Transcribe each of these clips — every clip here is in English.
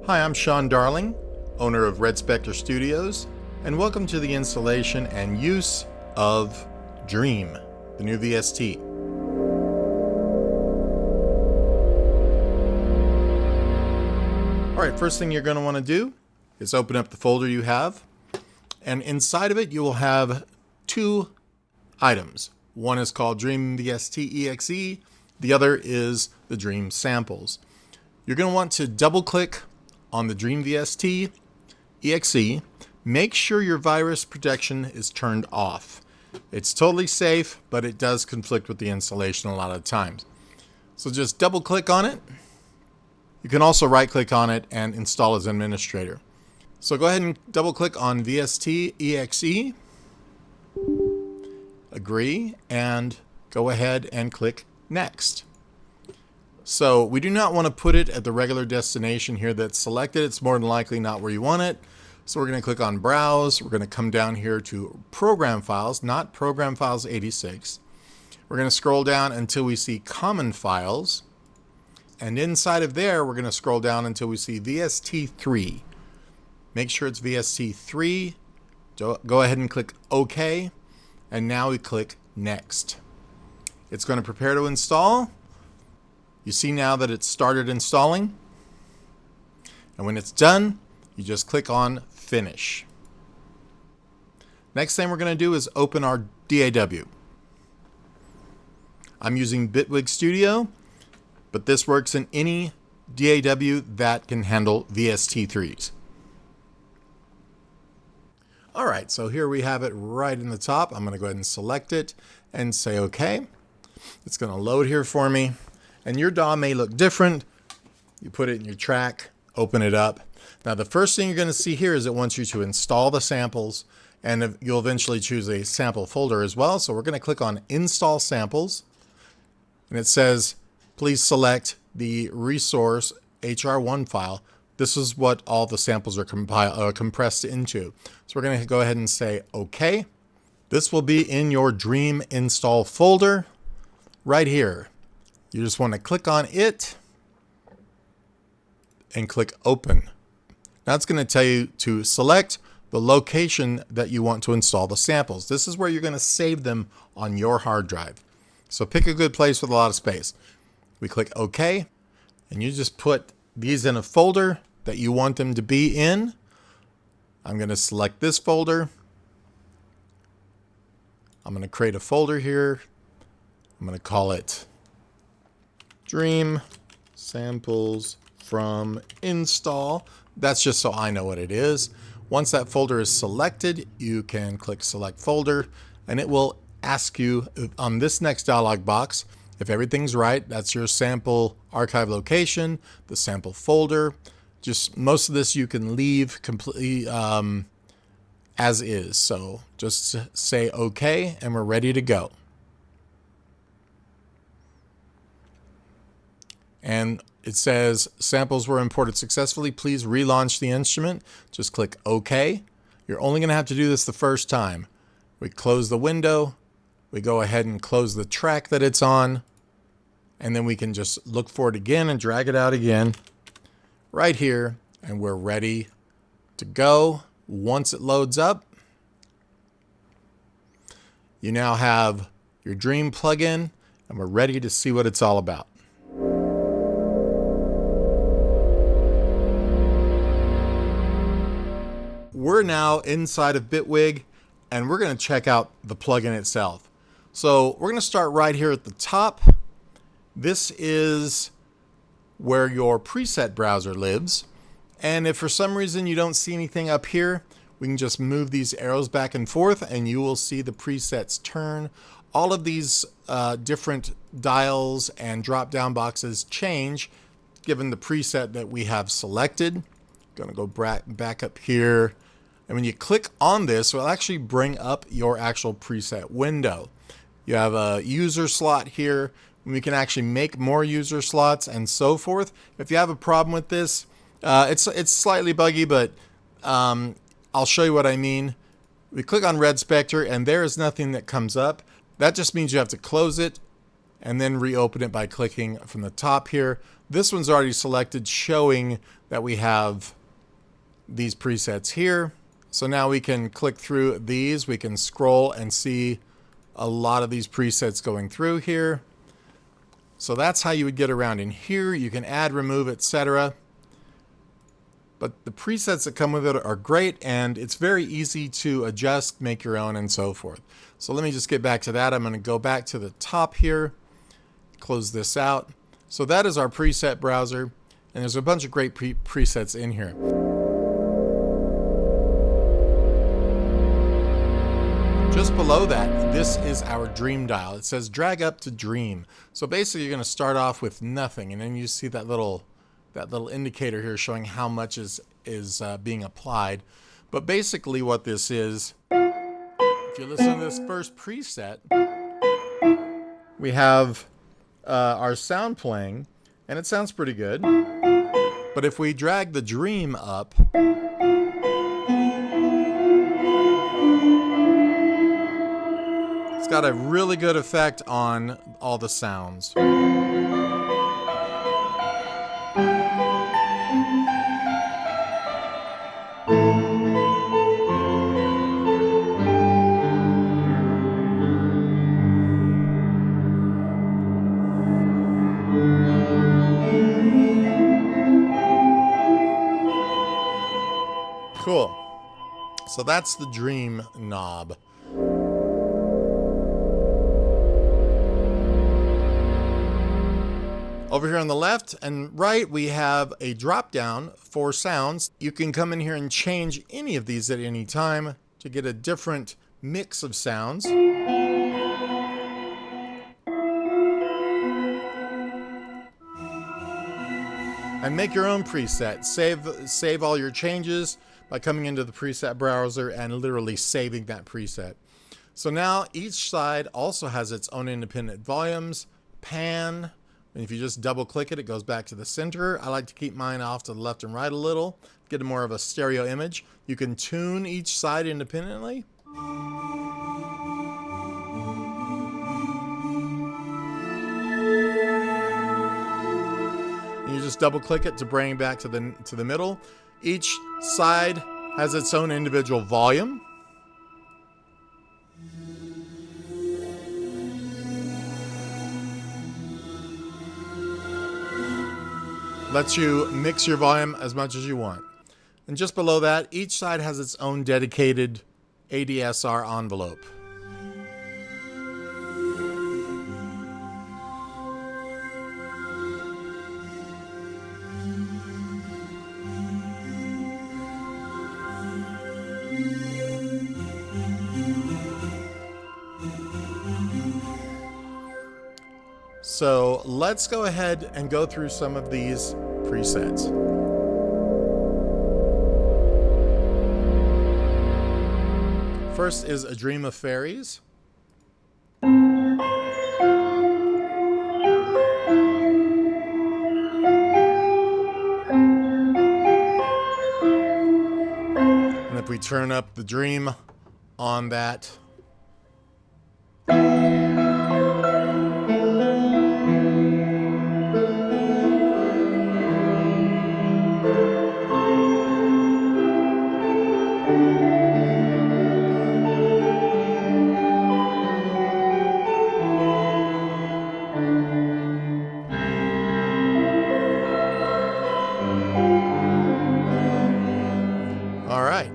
Hi, I'm Sean Darling, owner of Red Specter Studios, and welcome to the installation and use of Dream, the new VST. Alright, first thing you're going to want to do is open up the folder you have, and inside of it you will have two items. One is called Dream VST EXE, the other is the Dream Samples. You're going to want to double click on the Dream VST EXE. Make sure your virus protection is turned off. It's totally safe, but it does conflict with the installation a lot of times. So just double click on it. You can also right click on it and install as administrator. So go ahead and double click on VST EXE, agree, and go ahead and click next. So we do not want to put it at the regular destination here that's selected. It's more than likely not where you want it. So we're going to click on Browse. We're going to come down here to Program Files, not Program Files 86. We're going to scroll down until we see Common Files. And inside of there, we're going to scroll down until we see VST3. Make sure it's VST3. Go ahead and click OK. And now we click Next. It's going to prepare to install. You see now that it's started installing. And when it's done, you just click on Finish. Next thing we're going to do is open our DAW. I'm using Bitwig Studio, but this works in any DAW that can handle VST3s. Alright, so here we have it right in the top. I'm going to go ahead and select it and say OK. It's going to load here for me. And your DAW may look different. You put it in your track, open it up. Now the first thing you're going to see here is it wants you to install the samples, and you'll eventually choose a sample folder as well. So we're going to click on Install Samples, and it says please select the resource HR1 file. This is what all the samples are compressed into. So we're going to go ahead and say OK. This will be in your Dream install folder right here. You just want to click on it and click Open. Now it's going to tell you to select the location that you want to install the samples. This is where you're going to save them on your hard drive. So pick a good place with a lot of space. We click OK, and you just put these in a folder that you want them to be in. I'm going to select this folder. I'm going to create a folder here. I'm going to call it Dream Samples from Install. That's just so I know what it is. Once that folder is selected, you can click Select Folder, and it will ask you on this next dialog box if everything's right. That's your sample archive location, the sample folder. Just most of this you can leave completely as is. So just say OK, and we're ready to go. And it says samples were imported successfully. Please relaunch the instrument. Just click OK. You're only going to have to do this the first time. We close the window. We go ahead and close the track that it's on. And then we can just look for it again and drag it out again right here. And we're ready to go. Once it loads up, you now have your Dream plugin, and we're ready to see what it's all about. We're now inside of Bitwig, and we're going to check out the plugin itself. So we're going to start right here at the top. This is where your preset browser lives. And if for some reason you don't see anything up here, we can just move these arrows back and forth, and you will see the presets turn. All of these different dials and drop-down boxes change given the preset that we have selected. Going to go back up here. And when you click on this, it'll actually bring up your actual preset window. You have a user slot here. We can actually make more user slots and so forth. If you have a problem with this, it's slightly buggy, but I'll show you what I mean. We click on Red Specter, and there is nothing that comes up. That just means you have to close it and then reopen it by clicking from the top here. This one's already selected, showing that we have these presets here. So now we can click through these. We can scroll and see a lot of these presets going through here. So that's how you would get around in here. You can add, remove, etc. But the presets that come with it are great, and it's very easy to adjust, make your own, and so forth. So let me just get back to that. I'm going to go back to the top here, close this out. So that is our preset browser, and there's a bunch of great presets in here. Just below that, this is our dream dial. It says drag up to dream. So basically you're going to start off with nothing, and then you see that little indicator here showing how much is being applied. But basically what this is, if you listen to this first preset, we have our sound playing, and it sounds pretty good. But if we drag the dream up, it's got a really good effect on all the sounds. Cool. So that's the dream knob. Over here on the left and right, we have a drop down for sounds. You can come in here and change any of these at any time to get a different mix of sounds. And make your own preset. Save all your changes by coming into the preset browser and literally saving that preset. So now each side also has its own independent volumes, pan, and if you just double click it, it goes back to the center. I like to keep mine off to the left and right a little, get a more of a stereo image. You can tune each side independently. You just double click it to bring it back to the middle. Each side has its own individual volume. Lets you mix your volume as much as you want. And just below that, each side has its own dedicated ADSR envelope. So let's go ahead and go through some of these presets. First is A Dream of Fairies. And if we turn up the dream on that, all right,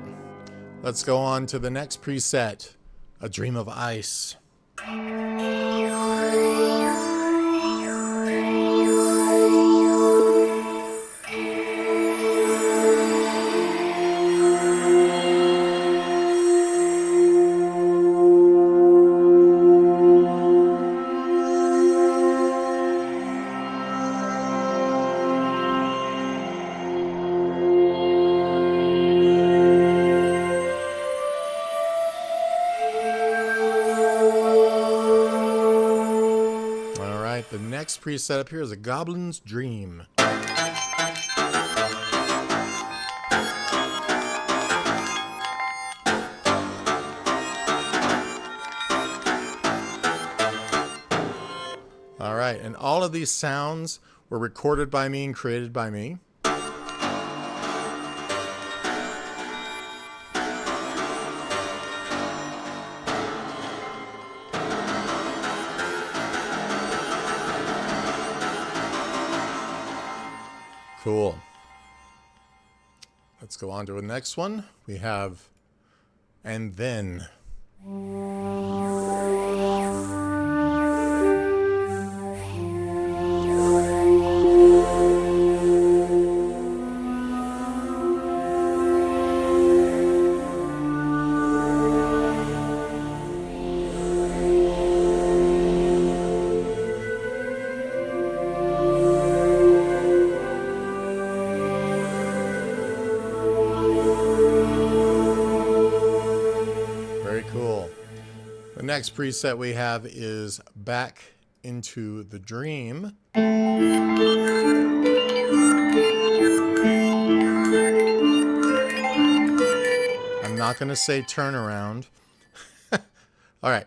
let's go on to the next preset, A Dream of Ice. The next preset up here is A Goblin's Dream. All all of these sounds were recorded by me and created by me. Cool. Let's go on to the next one. We have And Then. The next preset we have is Back into the Dream. I'm not going to say turn around. All right.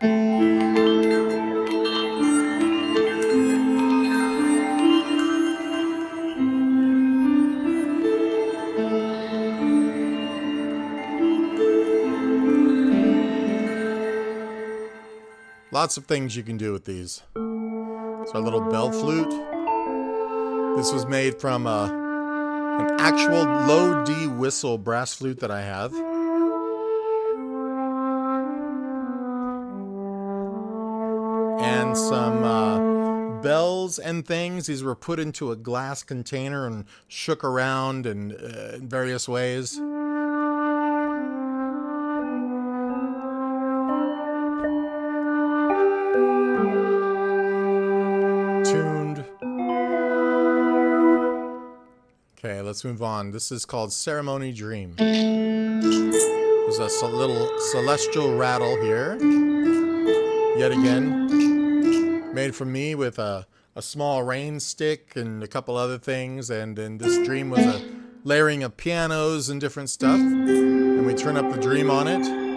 Lots of things you can do with these. It's our little bell flute. This was made from an actual low D whistle brass flute that I have. And some bells and things. These were put into a glass container and shook around in various ways. Tuned. Okay, let's move on. This is called Ceremony Dream. There's a little celestial rattle here. Yet again, made from me with a small rain stick and a couple other things. And then this dream was a layering of pianos and different stuff. And we turn up the dream on it.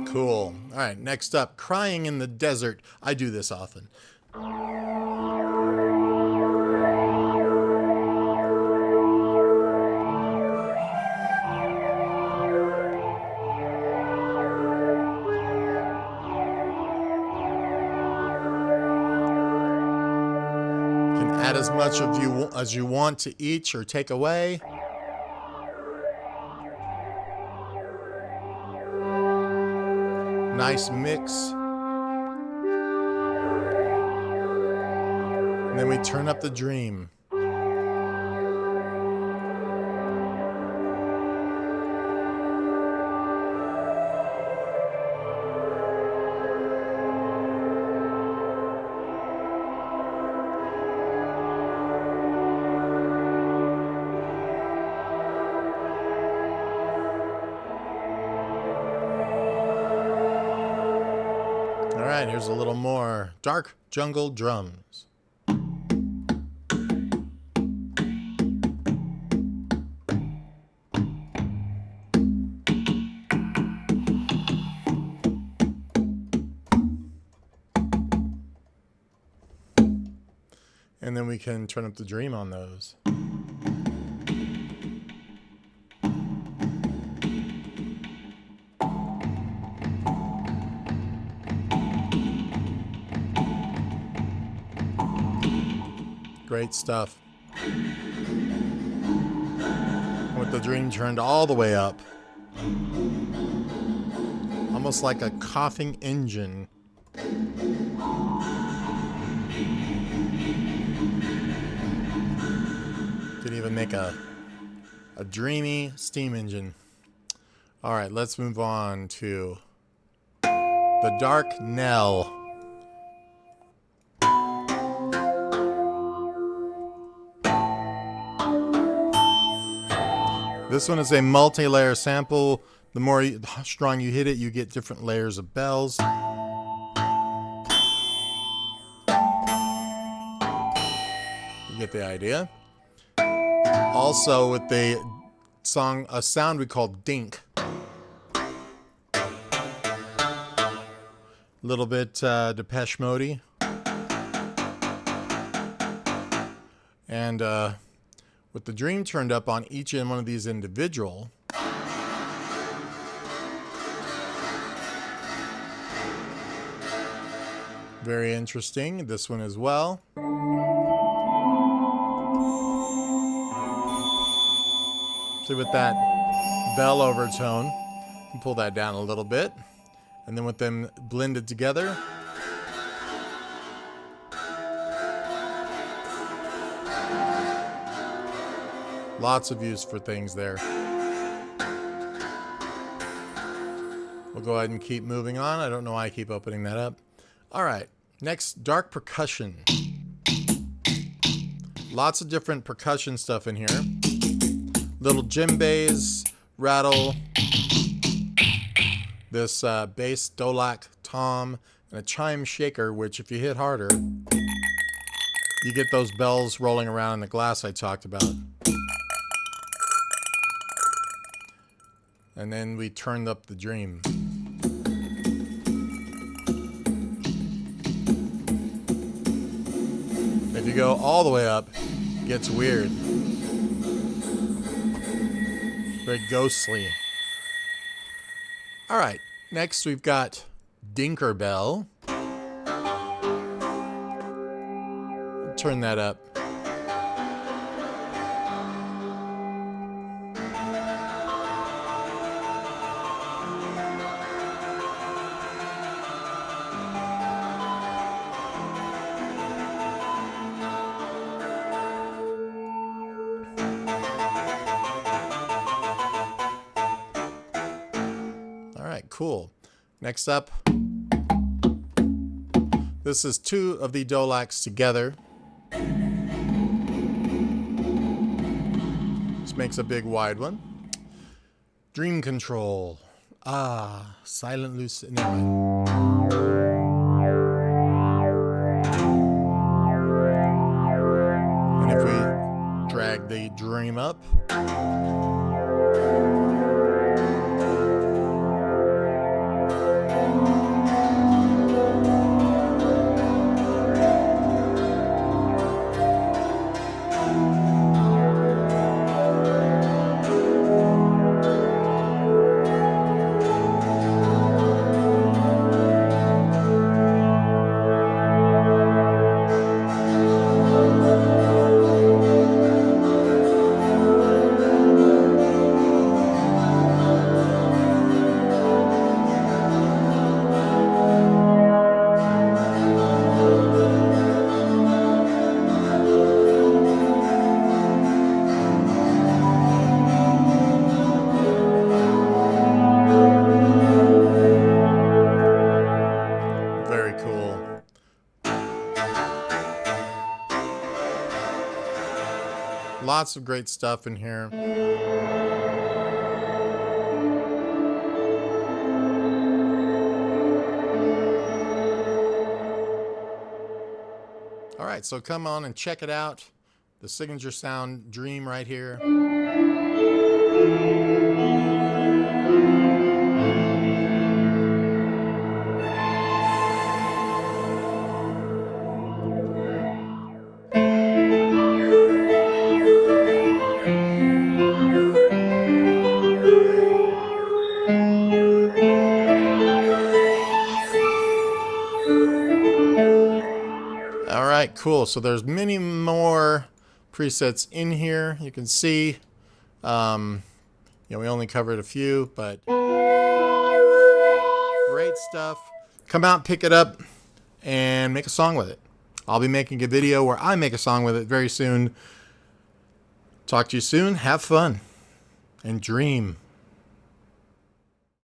Cool. All right, next up, Crying in the Desert. I do this often. You can add as much as you want to each or take away. Nice mix. And then we turn up the dream. All right, here's a little more Dark Jungle Drums. And then we can turn up the dream on those. Great stuff. With the dream turned all the way up. Almost like a coughing engine. Could even make a dreamy steam engine. All right, let's move on to the Dark Knell. This one is a multi-layer sample. The more strong you hit it, you get different layers of bells. You get the idea. Also with the song, a sound we call dink. A little bit Depeche Mode. And with the Dream turned up on each and one of these individual, very interesting. This one as well. See, with that bell overtone, you can pull that down a little bit. And then with them blended together, lots of use for things there. We'll go ahead and keep moving on. I don't know why I keep opening that up. All right, next, dark percussion. Lots of different percussion stuff in here. Little djembes, rattle, this bass dolak tom, and a chime shaker, which if you hit harder, you get those bells rolling around in the glass I talked about. And then we turned up the Dream. If you go all the way up, it gets weird. Very ghostly. All right, next we've got Dinker Bell. Turn that up. Cool. Next up, this is two of the dolaks together. This makes a big wide one. Dream Control. Ah, silent loose. Never mind. And if we drag the Dream up, lots of great stuff in here. All right, so come on and check it out. The signature sound Dream right here. All right, cool. So there's many more presets in here. You can see, we only covered a few, but great stuff. Come out, pick it up, and make a song with it. I'll be making a video where I make a song with it very soon Talk to you soon. Have fun and dream.